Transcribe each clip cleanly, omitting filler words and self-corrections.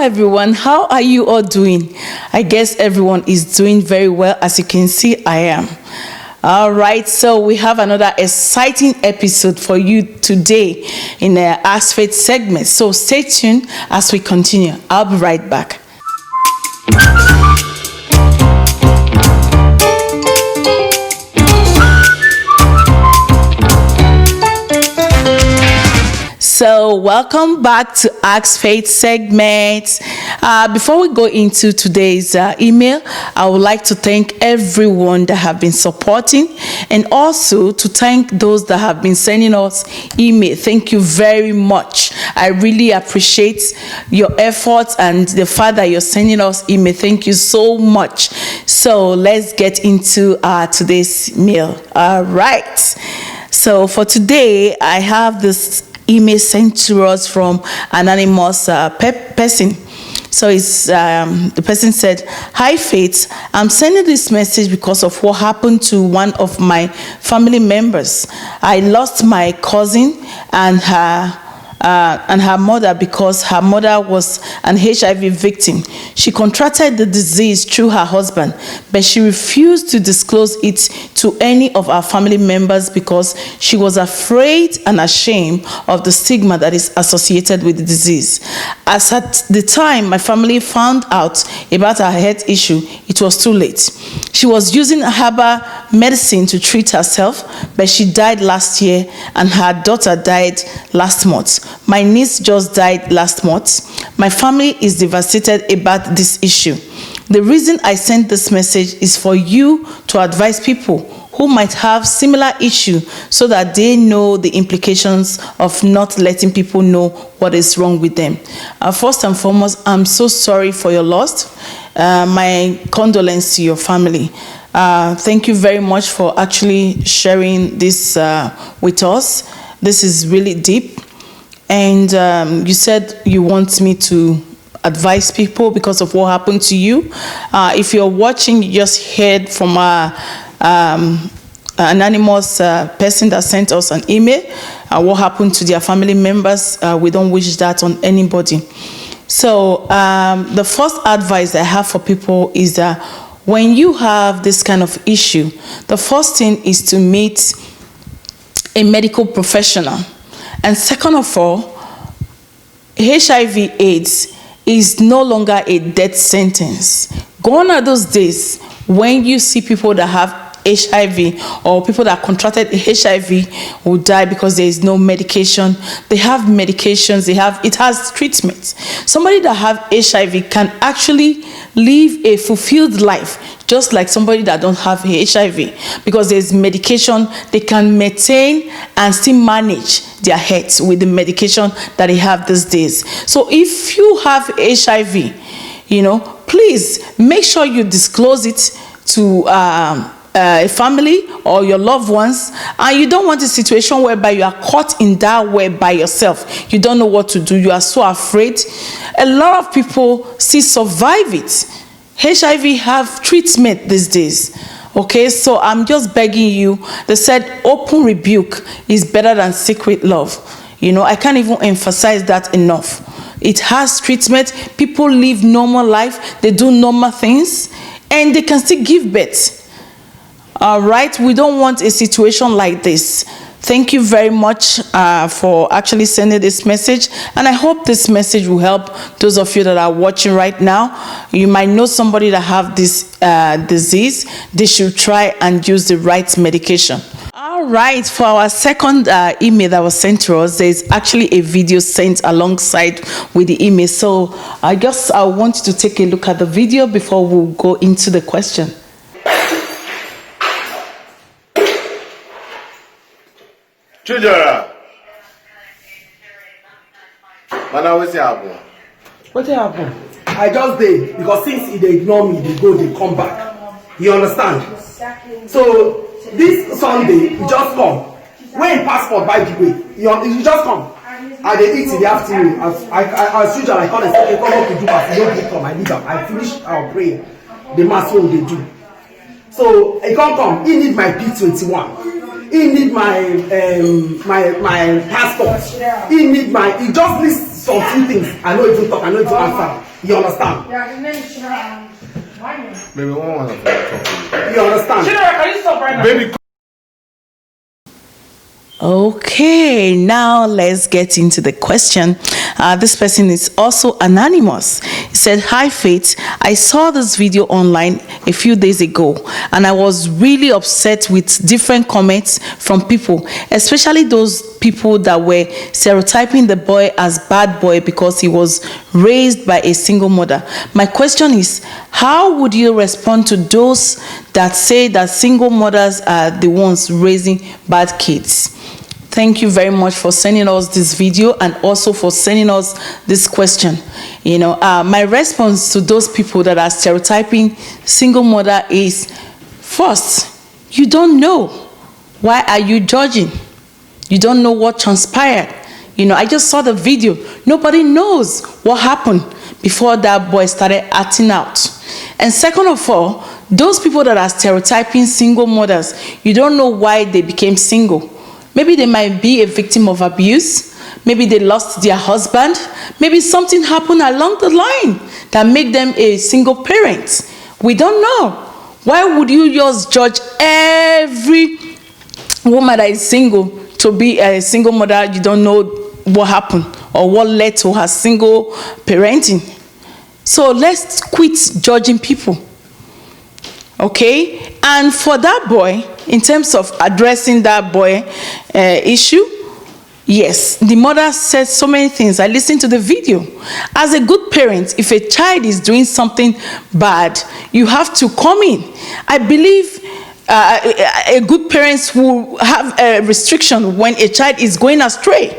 everyone, how are you all doing? I guess everyone is doing very well. As you can see, I am. All right, so we have another exciting episode for you today in the Ask Faith segment. So stay tuned as we continue. I'll be right back. So welcome back to Ask Faith segment. Before we go into today's email, I would like to thank everyone that have been supporting, and also to thank those that have been sending us email. Thank you very much. I really appreciate your efforts and the fact that you're sending us email. Thank you so much. So let's get into today's mail. All right. So for today, I have this email sent to us from anonymous person. So it's the person said, "Hi Faith, I'm sending this message because of what happened to one of my family members. I lost my cousin and her mother because her mother was an HIV victim. She contracted the disease through her husband, but she refused to disclose it to any of our family members because she was afraid and ashamed of the stigma that is associated with the disease. As at the time my family found out about her health issue, it was too late. She was using herbal medicine to treat herself, but she died last year, and her daughter died last month. My niece just died last month. My family is devastated about this issue. The reason I sent this message is for you to advise people who might have similar issue so that they know the implications of not letting people know what is wrong with them. First and foremost, I'm so sorry for your loss. My condolences to your family. Thank you very much for actually sharing this with us. This is really deep. And you said you want me to advise people because of what happened to you. If you're watching, you just heard from an anonymous person that sent us an email. What happened to their family members? We don't wish that on anybody. So the first advice I have for people is that when you have this kind of issue, the first thing is to meet a medical professional. And second of all, HIV/AIDS is no longer a death sentence. Gone are those days when you see people that have HIV or people that contracted HIV will die because there is no medication. They have medications, it has treatment. Somebody that have HIV can actually live a fulfilled life just like somebody that don't have HIV, because there's medication. They can maintain and still manage their health with the medication that they have these days. So if you have HIV, please make sure you disclose it to a family or your loved ones, and you don't want a situation whereby you are caught in that way by yourself. You don't know what to do. You are so afraid. A lot of people still survive it. HIV have treatment these days. Okay, so I'm just begging you. They said open rebuke is better than secret love. I can't even emphasize that enough. It has treatment. People live normal life. They do normal things, and they can still give birth. All right, we don't want a situation like this. Thank you very much for actually sending this message, and I hope this message will help those of you that are watching right now. You might know somebody that have this disease. They should try and use the right medication. All right, for our second email that was sent to us, there's actually a video sent alongside with the email. So I want you to take a look at the video before we go into the question. Children, man, what's happen? What happened? I just did because since they ignore me, they come back. You understand? So this Sunday, you just come. When passport, by the way, you just come. I dey eat in the afternoon. As usual, I come and say, come up to do mass. You don't come. I leave them. I finish our prayer. The mass what they do. So he can't come. He need my P21. He need my passport. He just list some few things. I know even talk. I know even answer. You understand? Baby, one want to talk to You understand? Can you stop right now? you. Baby, Okay, now let's get into the question. This person is also anonymous. He said, "Hi Faith, I saw this video online a few days ago and I was really upset with different comments from people, especially those people that were stereotyping the boy as bad boy because he was raised by a single mother. My question is, how would you respond to those that say that single mothers are the ones raising bad kids?" Thank you very much for sending us this video and also for sending us this question. My response to those people that are stereotyping single mother is, first, you don't know. Why are you judging? You don't know what transpired. I just saw the video. Nobody knows what happened before that boy started acting out. And second of all, those people that are stereotyping single mothers, you don't know why they became single. Maybe they might be a victim of abuse. Maybe they lost their husband. Maybe something happened along the line that made them a single parent. We don't know. Why would you just judge every woman that is single to be a single mother? You don't know what happened or what led to her single parenting. So let's quit judging people. Okay? And for that boy, in terms of addressing that boy issue, yes, the mother said so many things. I listened to the video. As a good parent, if a child is doing something bad, you have to come in. I believe a good parent will have a restriction when a child is going astray.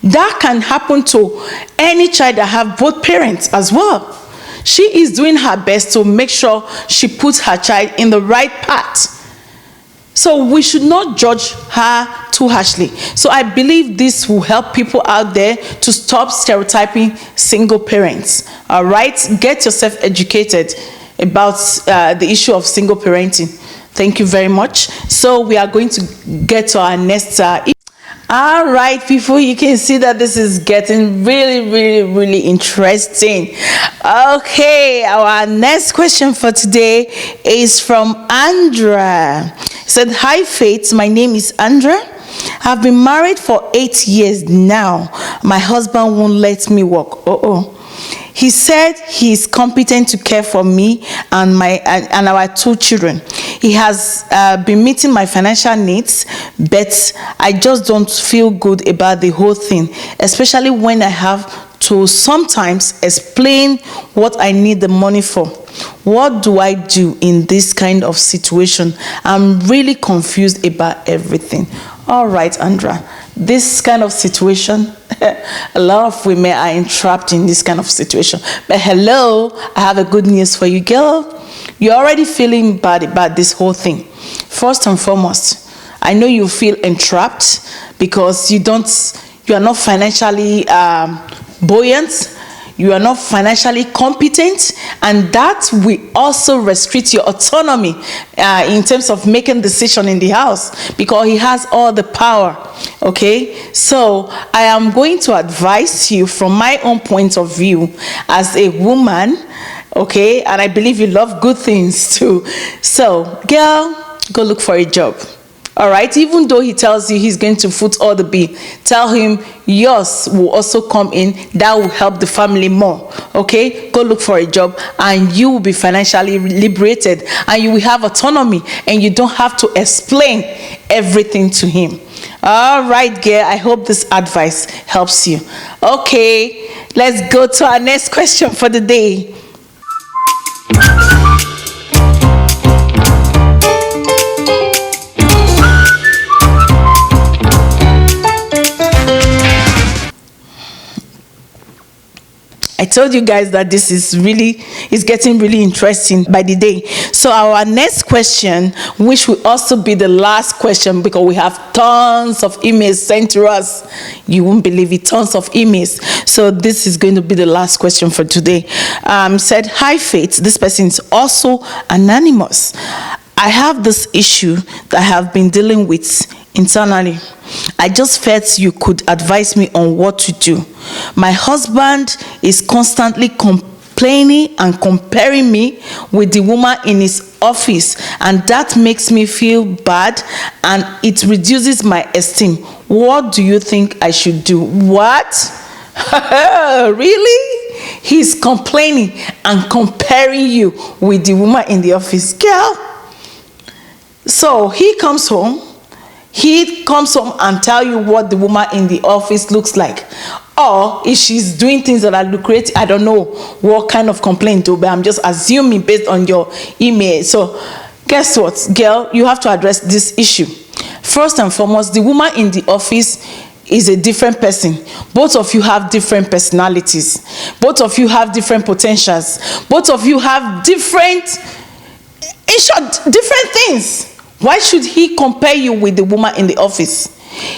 That can happen to any child that have both parents as well. She is doing her best to make sure she puts her child in the right path. So we should not judge her too harshly. So I believe this will help people out there to stop stereotyping single parents. All right? Get yourself educated about the issue of single parenting. Thank you very much. So we are going to get to our next all right, people, you can see that this is getting really interesting. Okay, our next question for today is from Andra. It said, "Hi Faith, my name is Andra. I've been married for 8 years now. My husband won't let me work. He said he is competent to care for me and our 2 children. He has been meeting my financial needs, but I just don't feel good about the whole thing, especially when I have to sometimes explain what I need the money for. What do I do in this kind of situation? I'm really confused about everything." All right, Andra, this kind of situation, a lot of women are entrapped in this kind of situation. But hello, I have a good news for you, girl. You're already feeling bad about this whole thing. First and foremost, I know you feel entrapped because you are not financially buoyant. You are not financially competent, and that will also restrict your autonomy in terms of making decisions in the house, because he has all the power. Okay, so I am going to advise you from my own point of view as a woman. Okay, and I believe you love good things too. So, girl, go look for a job. All right, even though he tells you he's going to foot all the bill, tell him yours will also come in. That will help the family more. Okay, go look for a job and you will be financially liberated and you will have autonomy and you don't have to explain everything to him. All right, girl, I hope this advice helps you. Okay, let's go to our next question for the day. I told you guys that this is getting really interesting by the day. So our next question, which will also be the last question because we have tons of emails sent to us. You won't believe it, tons of emails. So this is going to be the last question for today. Said, "Hi Faith, this person is also anonymous. I have this issue that I have been dealing with internally. I just felt you could advise me on what to do. My husband is constantly complaining complaining and comparing me with the woman in his office, and that makes me feel bad and it reduces my esteem. What do you think I should do? What? Really? He's complaining and comparing you with the woman in the office. Girl. So he comes home and tell you what the woman in the office looks like. Or if she's doing things that are lucrative, I don't know what kind of complaint to, but I'm just assuming based on your email. So guess what, girl? You have to address this issue. First and foremost, the woman in the office is a different person. Both of you have different personalities. Both of you have different potentials. Both of you have different things. Why should he compare you with the woman in the office?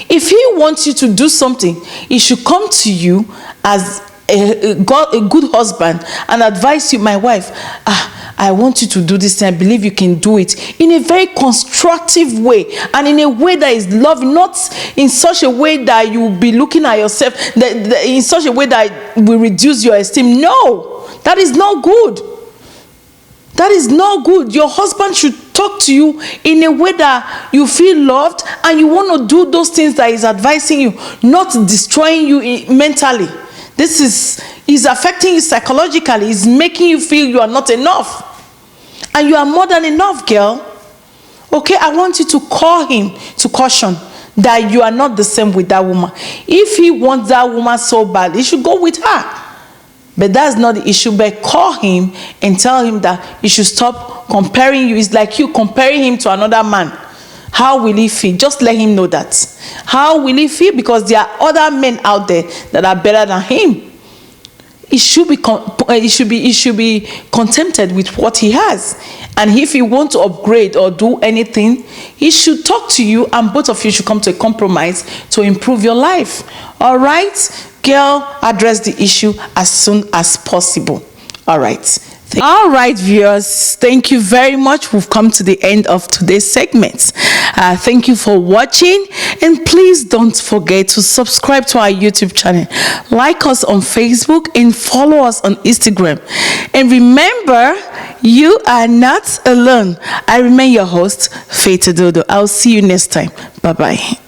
If he wants you to do something, he should come to you as a good husband and advise you, my wife, I want you to do this and I believe you can do it, in a very constructive way and in a way that is loving, not in such a way that you will be looking at yourself, in such a way that will reduce your esteem. No, that is not good. That is not good. Your husband should talk to you in a way that you feel loved and you want to do those things that he's advising you, not destroying you mentally. This is affecting you psychologically. It's making you feel you are not enough. And you are more than enough, girl. Okay, I want you to call him to caution that you are not the same with that woman. If he wants that woman so bad, he should go with her. But that's not the issue. But call him and tell him that he should stop comparing you. It's like you comparing him to another man. How will he feel? Just let him know that. How will he feel? Because there are other men out there that are better than him. He should be contented with what he has. And if he wants to upgrade or do anything, he should talk to you and both of you should come to a compromise to improve your life. All right? Girl, address the issue as soon as possible. All right. All right, viewers, thank you very much. We've come to the end of today's segment. Thank you for watching, and please don't forget to subscribe to our YouTube channel, like us on Facebook, and follow us on Instagram. And remember, you are not alone. I remain your host, Faith Ododo. I'll see you next time. Bye-bye.